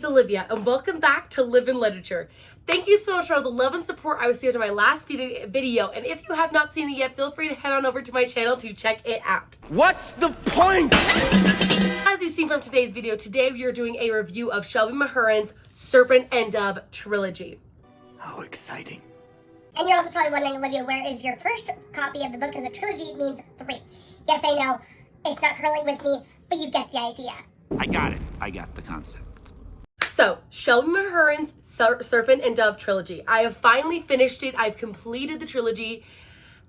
it's Olivia, and welcome back to Live in Literature. Thank you so much for all the love and support I received in my last video, and if you have not seen it yet, feel free to head on over to my channel to check it out. What's the point? As you've seen from today's video, today we are doing a review of Shelby Mahurin's Serpent and Dove trilogy. How exciting. And you're also probably wondering, Olivia, where is your first copy of the book? Because a trilogy means 3. Yes, I know, it's not curling with me, but you get the idea. I got it. I got the concept. So, Shelby Mahurin's Serpent and Dove trilogy. I have finally finished it. I've completed the trilogy,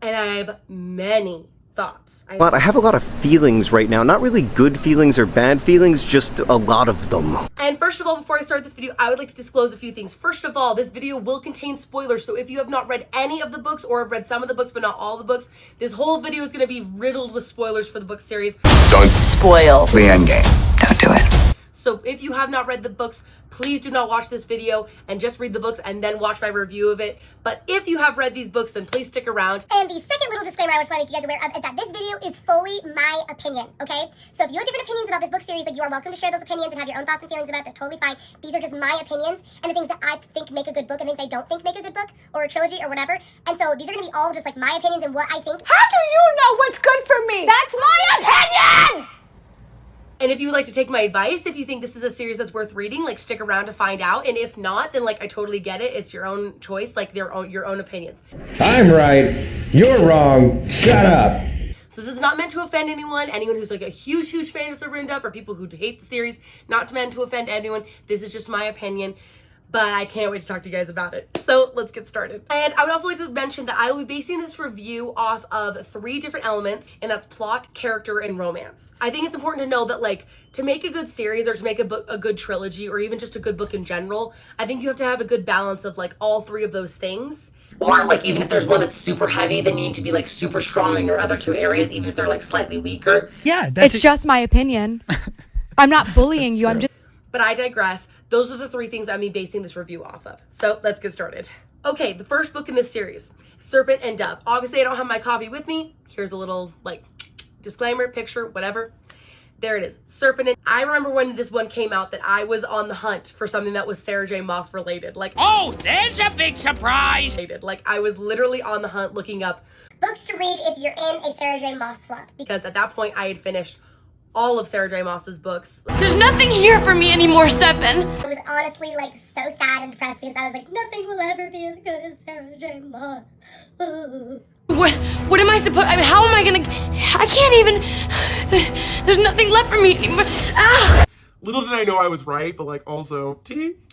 and I have many thoughts. But I have a lot of feelings right now. Not really good feelings or bad feelings, just a lot of them. And first of all, before I start this video, I would like to disclose a few things. First of all, this video will contain spoilers, so if you have not read any of the books or have read some of the books but not all the books, this whole video is going to be riddled with spoilers for the book series. Don't spoil the endgame. Don't do it. So if you have not read the books, please do not watch this video and just read the books and then watch my review of it. But if you have read these books, then please stick around. And the second little disclaimer I just want to make you guys aware of is that this video is fully my opinion, okay? So if you have different opinions about this book series, like, you are welcome to share those opinions and have your own thoughts and feelings about it. That's totally fine. These are just my opinions and the things that I think make a good book and things I don't think make a good book or a trilogy or whatever. And so these are going to be all just like my opinions and what I think. How do you know what's good for me? That's my opinion! And if you would like to take my advice, if you think this is a series that's worth reading, like, stick around to find out. And if not, then, like, I totally get it. It's your own choice, like, your own opinions. I'm right. You're wrong. Shut up. So this is not meant to offend anyone who's like a huge fan of Serpent and Dove, or people who hate the series. Not meant to offend anyone. This is just my opinion. But I can't wait to talk to you guys about it. So let's get started. And I would also like to mention that I will be basing this review off of 3 different elements, and that's plot, character, and romance. I think it's important to know that, like, to make a good series or to make a good trilogy or even just a good book in general, I think you have to have a good balance of, like, all 3 of those things. Or, like, even if there's one that's super heavy, then you need to be, like, super strong in your other 2 areas, even if they're, like, slightly weaker. Yeah, it's just my opinion. I'm not bullying you. I'm just... But I digress. Those are the 3 things I'm basing this review off of. So let's get started. Okay, the first book in this series, Serpent and Dove. Obviously, I don't have my copy with me. Here's a little, like, disclaimer, picture, whatever. There it is, Serpent. And I remember when this one came out that I was on the hunt for something that was Sarah J. Maas related. Like, Oh, there's a big surprise! Like, I was literally on the hunt looking up Books to read if you're in a Sarah J. Maas slump. because at that point I had finished all of Sarah J. Maas's books. There's nothing here for me anymore, Seven. I was honestly, like, so sad and depressed because I was like, nothing will ever be as good as Sarah J. Maas. What am I supposed... I mean, how am I gonna... I can't even... There's nothing left for me anymore. Ah! Little did I know I was right, but, like, also,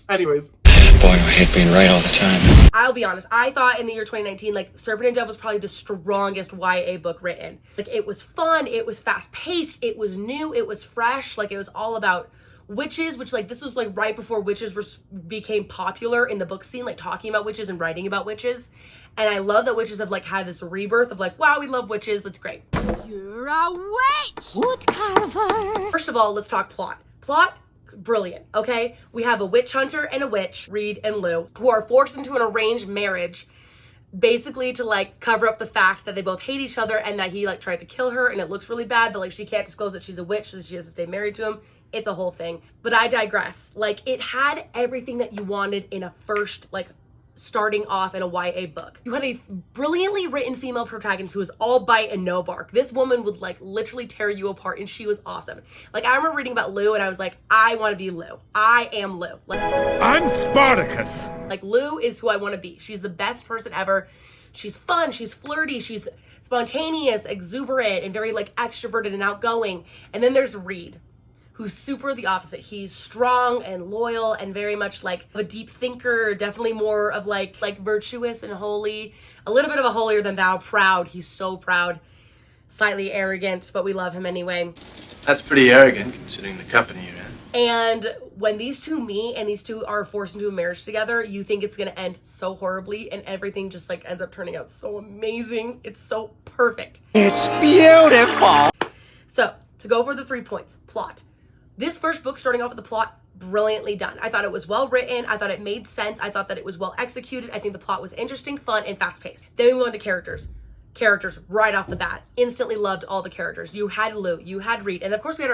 anyways. Boy, I hate being right all the time. I'll be honest, I thought in the year 2019, like, Serpent and Dove was probably the strongest YA book written. Like, it was fun, it was fast-paced, it was new, it was fresh, like, it was all about witches, which, like, this was, like, right before witches became popular in the book scene, like, talking about witches and writing about witches. And I love that witches have, like, had this rebirth of, like, wow, we love witches, that's great. You're a witch! Wood carver! First of all, let's talk plot. Plot, brilliant, okay? We have a witch hunter and a witch, Reed and Lou, who are forced into an arranged marriage, basically to, like, cover up the fact that they both hate each other and that he, like, tried to kill her, and it looks really bad, but, like, she can't disclose that she's a witch, so she has to stay married to him. It's a whole thing. But I digress. Like, it had everything that you wanted in a first, like, starting off in a YA book. You had a brilliantly written female protagonist who was all bite and no bark. This woman would, like, literally tear you apart, and she was awesome. Like, I remember reading about Lou and I was like, I want to be Lou. I am Lou. Like, I'm Spartacus. Like, Lou is who I want to be. She's the best person ever. She's fun, she's flirty, she's spontaneous, exuberant, and very, like, extroverted and outgoing. And then there's Reed, who's super the opposite. He's strong and loyal and very much, like, a deep thinker, definitely more of, like virtuous and holy, a little bit of a holier than thou, proud. He's so proud, slightly arrogant, but we love him anyway. That's pretty arrogant considering the company you're in. And when these 2 meet and these 2 are forced into a marriage together, you think it's gonna end so horribly, and everything just, like, ends up turning out so amazing. It's so perfect. It's beautiful. So, to go over the 3 points, plot. This first book, starting off with the plot, brilliantly done. I thought it was well written. I thought it made sense. I thought that it was well executed. I think the plot was interesting, fun, and fast-paced. Then we move on to characters. Characters right off the bat. Instantly loved all the characters. You had Lou, you had Reed, and of course we had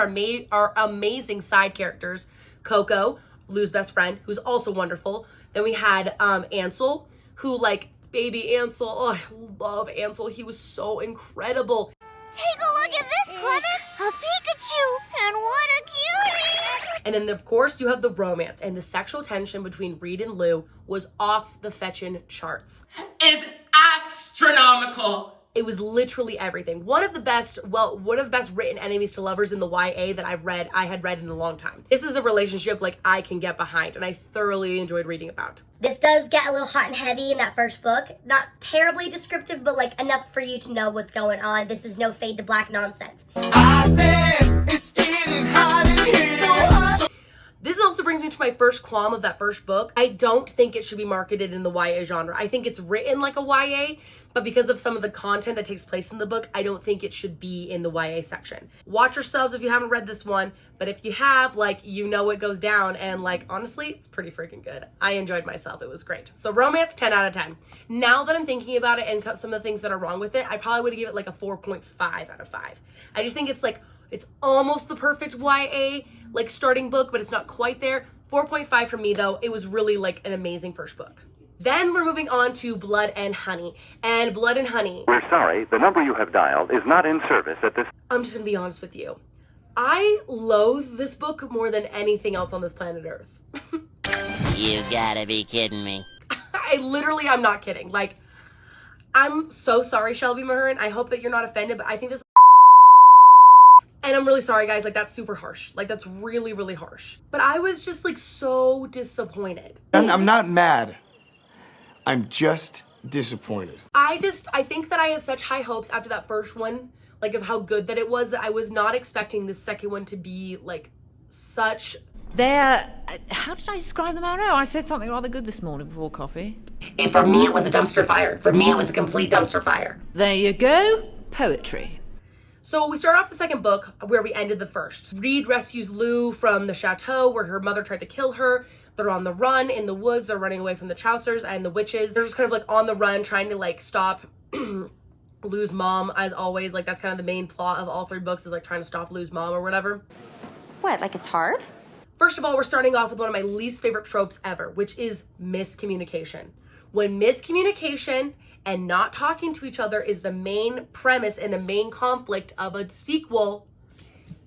our amazing side characters, Coco, Lou's best friend, who's also wonderful. Then we had Ansel, who like, baby Ansel, oh, I love Ansel. He was so incredible. Take a look at this, Clement! A Pikachu! And what a cutie! And then, of course, you have the romance, and the sexual tension between Reed and Lou was off the fetchin' charts. Is astronomical. It was literally everything. One of the best written enemies to lovers in the YA that I had read in a long time. This is a relationship like I can get behind, and I thoroughly enjoyed reading about. This does get a little hot and heavy in that first book. Not terribly descriptive, but like enough for you to know what's going on. This is no fade to black nonsense. I said it's getting hot in here. So hot. This also brings me to my first qualm of that first book. I don't think it should be marketed in the YA genre. I think it's written like a YA, but because of some of the content that takes place in the book, I don't think it should be in the YA section. Watch yourselves if you haven't read this one, but if you have, like, you know what goes down, and like, honestly, it's pretty freaking good. I enjoyed myself. It was great. So romance, 10 out of 10. Now that I'm thinking about it and some of the things that are wrong with it, I probably would give it like a 4.5 out of 5. I just think it's like, it's almost the perfect YA like starting book, but it's not quite there. 4.5 for me though. It was really like an amazing first book. Then we're moving on to Blood and Honey. And Blood and Honey. We're sorry, the number you have dialed is not in service at this. I'm just gonna be honest with you. I loathe this book more than anything else on this planet Earth. You gotta be kidding me. I'm not kidding. Like, I'm so sorry, Shelby Mahurin. I hope that you're not offended, but I think this. And I'm really sorry, guys. Like, that's super harsh. Like, that's really, really harsh. But I was just like so disappointed. I'm not mad. I'm just disappointed. I think that I had such high hopes after that first one, like of how good that it was, that I was not expecting the second one to be like such. How did I describe them? I don't know. I said something rather good this morning before coffee. And for me, it was a dumpster fire. For me, it was a complete dumpster fire. There you go. Poetry. So we start off the second book where we ended the first. Reed rescues Lou from the chateau where her mother tried to kill her. They're on the run in the woods. They're running away from the Chaucers and the witches. They're just kind of like on the run trying to like stop Lou's mom, as always. Like, that's kind of the main plot of all 3 books, is like trying to stop Lou's mom or whatever. What, like it's hard? First of all, we're starting off with one of my least favorite tropes ever, which is miscommunication. When miscommunication and not talking to each other is the main premise and the main conflict of a sequel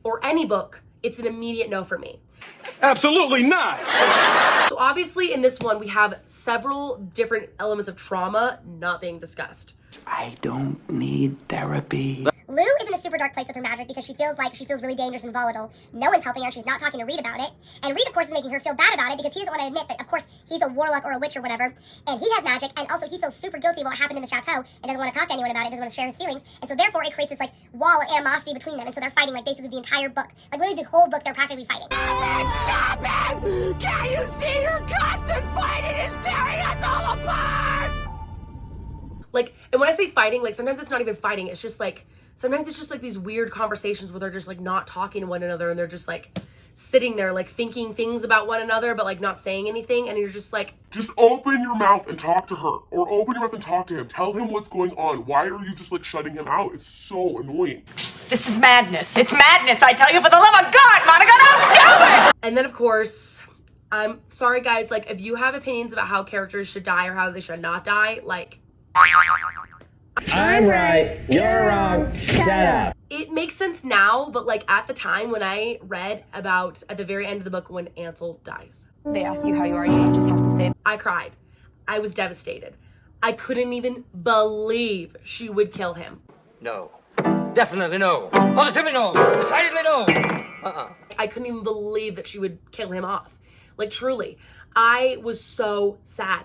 or any book, it's an immediate no for me. Absolutely not! So obviously in this one, we have several different elements of trauma not being discussed. I don't need therapy. Lou is in a super dark place with her magic because she feels really dangerous and volatile. No one's helping her. She's not talking to Reed about it. And Reed, of course, is making her feel bad about it because he doesn't want to admit that, of course, he's a warlock or a witch or whatever. And he has magic. And also, he feels super guilty about what happened in the chateau and doesn't want to talk to anyone about it, doesn't want to share his feelings. And so, therefore, it creates this, like, wall of animosity between them. And so they're fighting, like, basically the entire book. Like, literally the whole book, they're practically fighting. Stop it! Can't you see your constant fighting is tearing us all apart? Like, and when I say fighting, like, sometimes it's not even fighting. It's just like, sometimes it's just like these weird conversations where they're just like not talking to one another and they're just like sitting there like thinking things about one another but like not saying anything, and you're just like, just open your mouth and talk to her, or open your mouth and talk to him. Tell him what's going on. Why are you just like shutting him out? It's so annoying. This is madness. It's madness. I tell you, for the love of God, Monica, don't do it! And then of course, I'm sorry guys, like if you have opinions about how characters should die or how they should not die, like, I'm right, you're wrong, shut up. it makes sense now, but like at the time when I read about at the very end of the book when Ansel dies, They ask you how you are, you just have to say, I cried. I was devastated. I couldn't even believe she would kill him. No. Definitely no. Positively no. Decidedly no. I couldn't even believe that she would kill him off. Like, truly. I was so sad.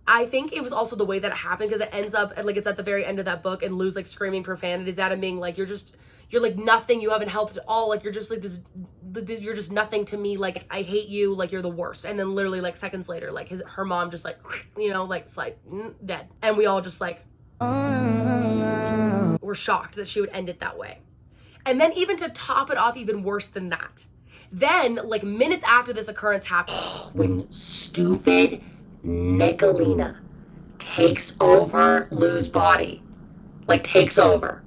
I think it was also the way that it happened, because it ends up, like, it's at the very end of that book, and Lou's, like, screaming profanities at him, being like, you're like nothing, you haven't helped at all, like, you're just, like, this, you're just nothing to me, like, I hate you, like, you're the worst. And then literally, like, seconds later, like, her mom just, like, you know, like, it's like, dead. And we all just, like, were shocked that she would end it that way. And then even to top it off even worse than that, then, like, minutes after this occurrence happened, when stupid Nicolina takes over Lou's body, like takes over.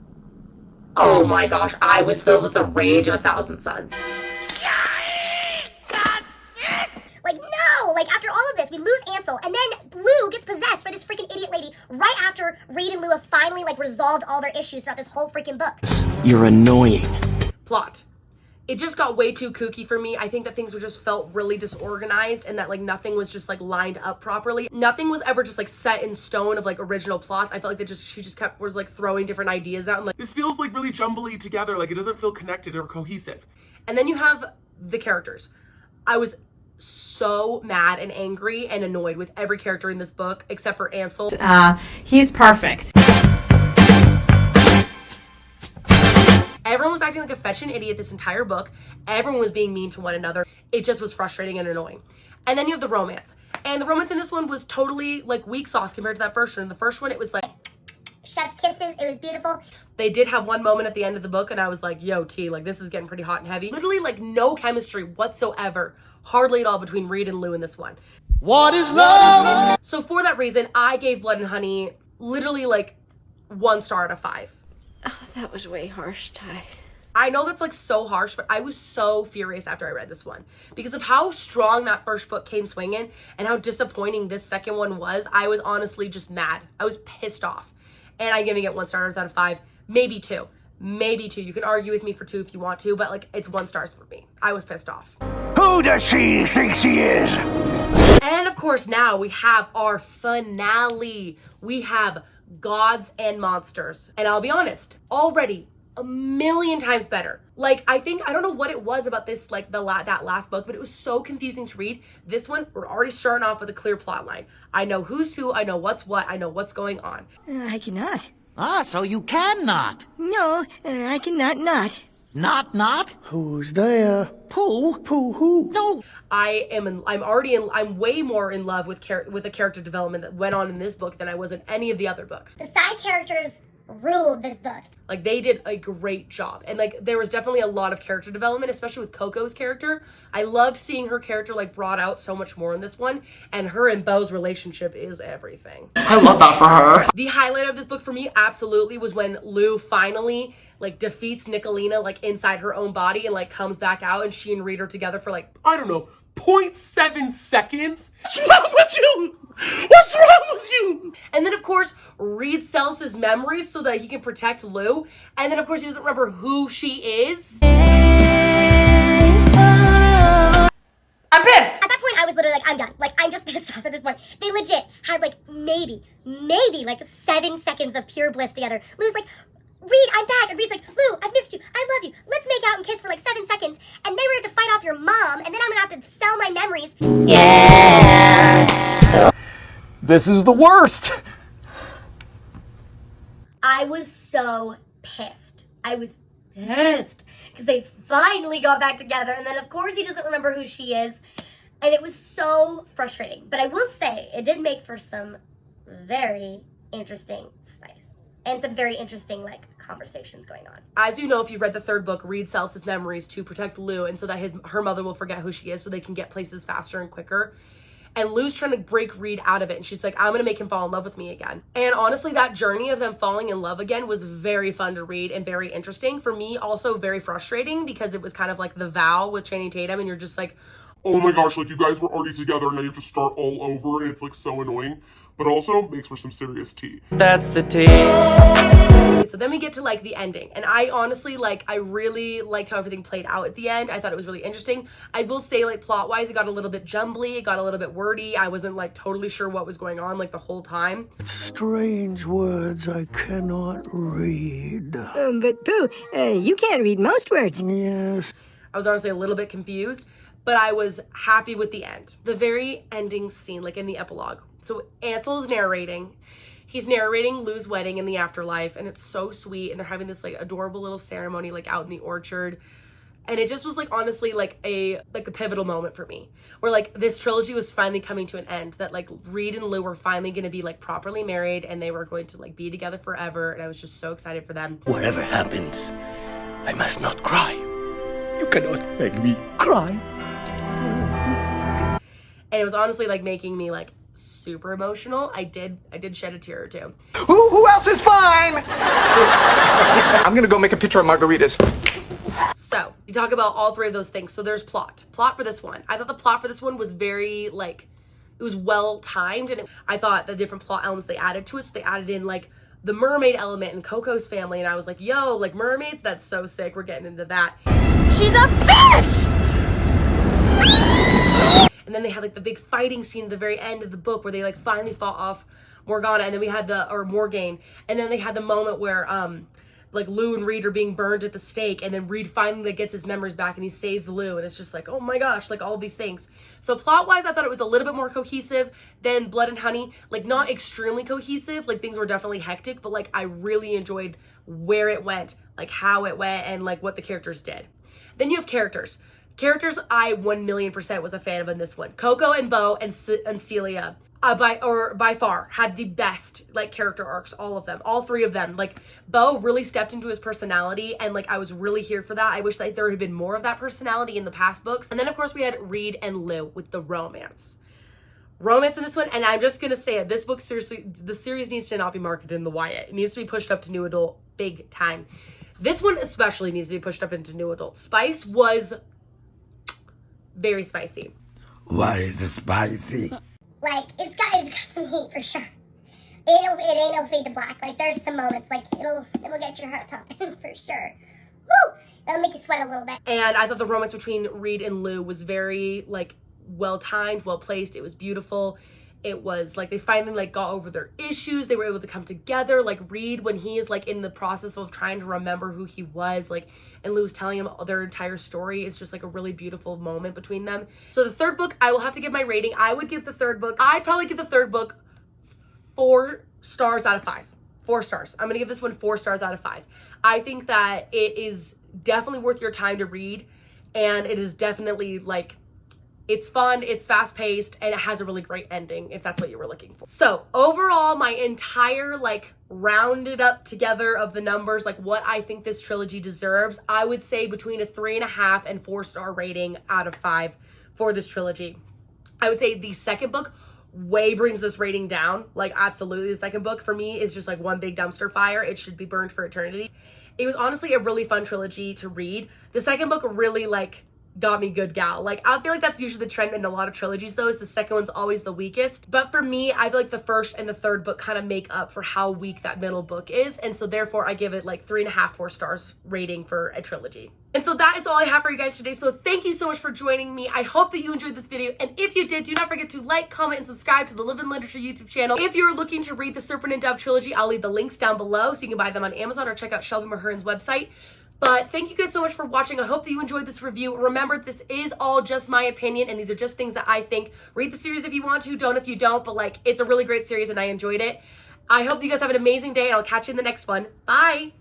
Oh my gosh, I was filled with the rage of 1,000 suns. of this. We lose Ansel, and then Lou gets possessed by this freaking idiot lady right after Reed and Lou have finally like resolved all their issues throughout this whole freaking book. You're annoying. Plot. It just got way too kooky for me. I think that things were just felt really disorganized and that like nothing was just like lined up properly. Nothing was ever just like set in stone of like original plots. I felt like she just was like throwing different ideas out and like this feels like really jumbly together. Like it doesn't feel connected or cohesive. And then you have the characters. I was so mad and angry and annoyed with every character in this book except for Ansel. He's perfect. Everyone was acting like a fetching idiot this entire book. Everyone was being mean to one another. It just was frustrating and annoying. And then you have the romance. And the romance in this one was totally like weak sauce compared to that first one. In the first one, it was like chef's kisses. It was beautiful. They did have one moment at the end of the book and I was like, yo, T, like this is getting pretty hot and heavy. Literally like no chemistry whatsoever. Hardly at all between Reed and Lou in this one. What is love? So for that reason, I gave Blood and Honey literally like 1 star out of 5. Oh, that was way harsh, Ty. I know that's like so harsh, but I was so furious after I read this one because of how strong that first book came swinging and how disappointing this second one was. I was honestly just mad. I was pissed off. And I'm giving it 1 star out of 5, maybe 2. Maybe 2. You can argue with me for 2 if you want to, but like it's 1 star for me. I was pissed off. Who does she think she is? And of course now we have our finale. We have Gods and Monsters. And I'll be honest, already a million times better. Like, I don't know what it was about this, like that last book, but it was so confusing to read. This one, we're already starting off with a clear plot line. I know who's who, I know what's what, I know what's going on. I cannot. Ah, so you cannot. No, I cannot not. Not? Who's there? Pooh? Pooh who? No. I'm way more in love with the character development that went on in this book than I was in any of the other books. The side characters ruled this book. Like they did a great job. And like there was definitely a lot of character development, especially with Coco's character. I loved seeing her character like brought out so much more in this one. And her and Beau's relationship is everything. I love that for her. The highlight of this book for me absolutely was when Lou finally like defeats Nicolina like inside her own body and like comes back out and she and Reed are together for like, I don't know, 0.7 seconds. What's wrong with you? What's wrong with you? And then of course Reed sells his memories so that he can protect Lou. And then of course he doesn't remember who she is. I'm pissed. At that point I was literally like, I'm done. Like I'm just pissed off at this point. They legit had like maybe like 7 seconds of pure bliss together. Lou's like, Reed, I'm back. And Reed's like, Lou, I've missed you. I love you. Let's make out and kiss for like 7 seconds. And then we're going to fight off your mom. And then I'm going to have to sell my memories. Yeah. This is the worst. I was so pissed. I was pissed. Because they finally got back together. And then, of course, he doesn't remember who she is. And it was so frustrating. But I will say, it did make for some very interesting spice. And some very interesting, like, conversations going on. As you know, if you've read the 3rd book, Reed sells his memories to protect Lou and so that her mother will forget who she is so they can get places faster and quicker. And Lou's trying to break Reed out of it. And she's like, I'm going to make him fall in love with me again. And honestly, that journey of them falling in love again was very fun to read and very interesting. For me, also very frustrating because it was kind of like The Vow with Channing Tatum. And you're just like, oh my gosh, like you guys were already together and now you have to start all over and it's like so annoying. But also makes for some serious tea. That's the tea. So then we get to like the ending. And I honestly I really liked how everything played out at the end. I thought it was really interesting. I will say like plot wise, it got a little bit jumbly. It got a little bit wordy. I wasn't like totally sure what was going on like the whole time. Strange words I cannot read. But Pooh, you can't read most words. Yes. I was honestly a little bit confused, but I was happy with the end. The very ending scene, like in the epilogue. So Ansel is narrating. He's narrating Lou's wedding in the afterlife, and it's so sweet. And they're having this like adorable little ceremony like out in the orchard. And it just was like honestly like a pivotal moment for me. Where like this trilogy was finally coming to an end. That like Reed and Lou were finally gonna be like properly married and they were going to like be together forever. And I was just so excited for them. Whatever happens, I must not cry. You cannot make me cry. And it was honestly like making me like super emotional. I did shed a tear or two. Who else is fine? I'm gonna go make a picture of margaritas. So you talk about all 3 of those things. So there's plot for this one. I thought the plot for this one was very like it was well timed, and I thought the different plot elements they added to it, so they added in like the mermaid element and Coco's family, and I was like, yo, like mermaids, that's so sick. We're getting into that. She's a fish! And then they had like the big fighting scene at the very end of the book where they like finally fought off Morgana, and then we had Morgaine, and then they had the moment where like Lou and Reed are being burned at the stake, and then Reed finally like, gets his memories back and he saves Lou, and it's just like, oh my gosh, like all these things. So plot-wise, I thought it was a little bit more cohesive than Blood and Honey. Like not extremely cohesive, like things were definitely hectic, but like I really enjoyed where it went, like how it went, and like what the characters did. Then you have characters. Characters I 1,000,000% was a fan of in this one. Coco and Bo and Celia by far had the best like character arcs, all of them, all three of them. Like Bo really stepped into his personality, and like I was really here for that. I wish that there had been more of that personality in the past books. And then of course we had Reed and Lou with the romance in this one. And I'm just gonna say it, this book, seriously, the series needs to not be marketed in the YA. It needs to be pushed up to new adult big time. This one especially needs to be pushed up into new adult. Spice was very spicy. Why is it spicy? Like, it's got some heat for sure. It ain't no fade to black. Like, there's some moments, like, it'll get your heart pumping for sure. Woo! It'll make you sweat a little bit. And I thought the romance between Reed and Lou was very, like, well-timed, well-placed. It was beautiful. It was, like, they finally, like, got over their issues. They were able to come together. Like, Reed, when he is, like, in the process of trying to remember who he was, like, and Lou's telling him their entire story, is just, like, a really beautiful moment between them. So the third book, I will have to give my rating. I'd probably give the third book 4 stars out of 5. 4 stars. I'm gonna give this one 4 stars out of 5. I think that it is definitely worth your time to read, and it is definitely, like, it's fun, it's fast-paced, and it has a really great ending, if that's what you were looking for. So, overall, my entire, like, rounded up together of the numbers, like, what I think this trilogy deserves, I would say between a 3.5 and 4-star rating out of 5 for this trilogy. I would say the second book way brings this rating down. Like, absolutely, the second book, for me, is just, like, one big dumpster fire. It should be burned for eternity. It was honestly a really fun trilogy to read. The second book really, like, got me good gal. Like, I feel like that's usually the trend in a lot of trilogies though, is the second one's always the weakest. But for me, I feel like the first and the third book kind of make up for how weak that middle book is. And so therefore I give it like 3.5, 4 stars rating for a trilogy. And so that is all I have for you guys today. So thank you so much for joining me. I hope that you enjoyed this video. And if you did, do not forget to like, comment, and subscribe to the Live in Literature YouTube channel. If you're looking to read the Serpent and Dove trilogy, I'll leave the links down below so you can buy them on Amazon or check out Shelby Mahurin's website. But thank you guys so much for watching. I hope that you enjoyed this review. Remember, this is all just my opinion, and these are just things that I think. Read the series if you want to, don't if you don't, but like, it's a really great series and I enjoyed it. I hope you guys have an amazing day, and I'll catch you in the next one. Bye!